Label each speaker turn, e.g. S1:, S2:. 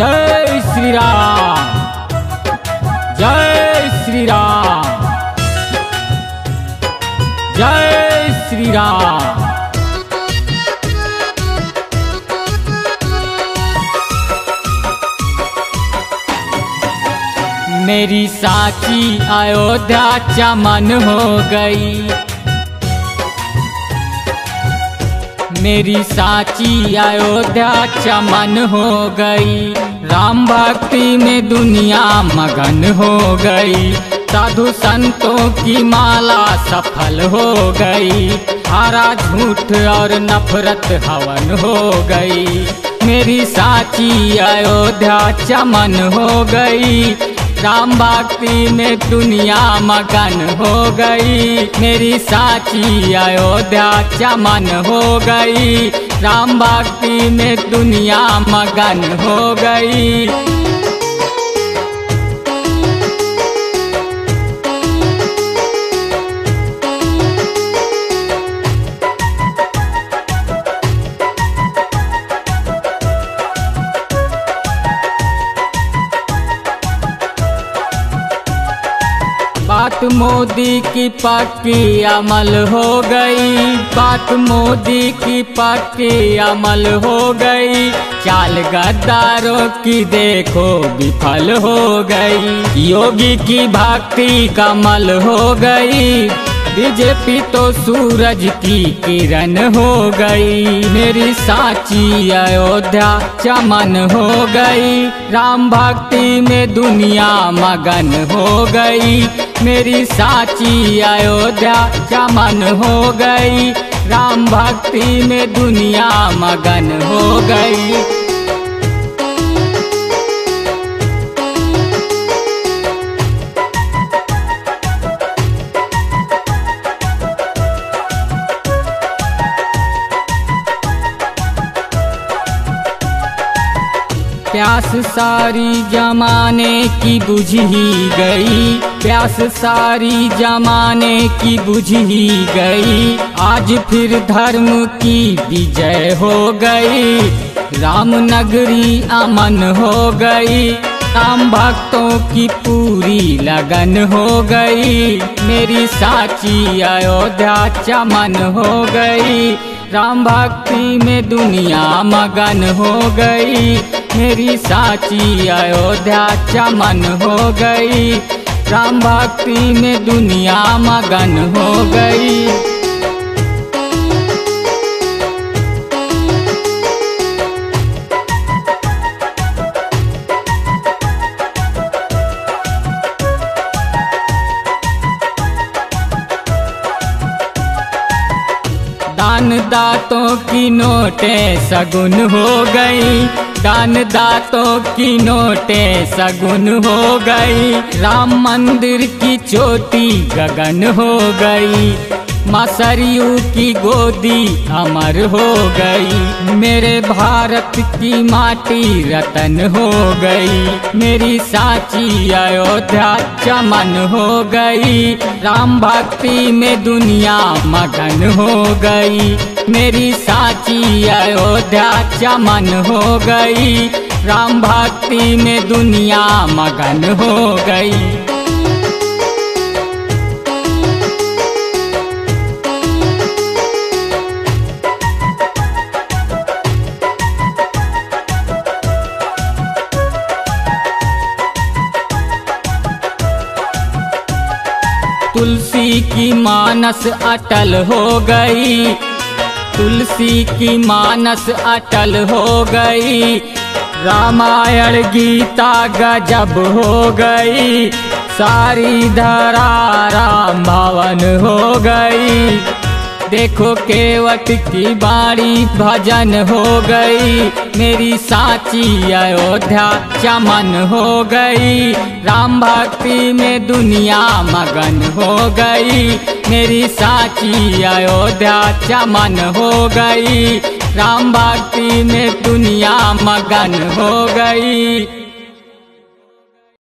S1: जय श्री राम, जय श्री राम, जय श्री राम। मेरी साची अयोध्या चमन हो गई, मेरी साची अयोध्या चमन हो गई। राम भक्ति में दुनिया मगन हो गई, साधु संतों की माला सफल हो गई। हारा झूठ और नफरत हवन हो गई, मेरी साची अयोध्या चमन हो गई। राम भक्ति में दुनिया मगन हो गई, मेरी साची अयोध्या चमन हो गई। राम भक्ति में दुनिया मगन हो गई। बात मोदी की पक्की अमल हो गई, बात मोदी की पक्की अमल हो गई। चाल गद्दारों की देखो विफल हो गई, योगी की भक्ति कमल हो गई। बीजेपी तो सूरज की किरण हो गई, मेरी साची अयोध्या चमन हो गई। राम भक्ति में दुनिया मगन हो गई, मेरी साची अयोध्या चमन हो गई। राम भक्ति में दुनिया मगन हो गई। प्यास सारी जमाने की बुझ ही गई, प्यास सारी जमाने की बुझ ही गई। आज फिर धर्म की विजय हो गई, राम नगरी अमन हो गई। राम भक्तों की पूरी लगन हो गई, मेरी साची अयोध्या चमन हो गई। राम भक्ति में दुनिया मगन हो गई, मेरी साची अयोध्या चमन हो गई। राम भक्ति में दुनिया मगन हो गई। दान दातों की नोटें सगुन हो गई, दान दातों की नोटें सगुन हो गई। राम मंदिर की चोटी गगन हो गई, माँ सरयू की गोदी अमर हो गई। मेरे भारत की माटी रतन हो गई, मेरी साची अयोध्या चमन हो गई। राम भक्ति में दुनिया मगन हो गई, मेरी साची अयोध्या चमन हो गई। राम भक्ति में दुनिया मगन हो गई। तुलसी की मानस अटल हो गई, तुलसी की मानस अटल हो गई। रामायण गीता गजब हो गई, सारी धरा राम भवन हो गई। देखो केवट की बाड़ी भजन हो गई, मेरी साची अयोध्या चमन हो गई। राम भक्ति में दुनिया मगन हो गई, मेरी साची अयोध्या चमन हो गई। राम भक्ति में दुनिया मगन हो गई।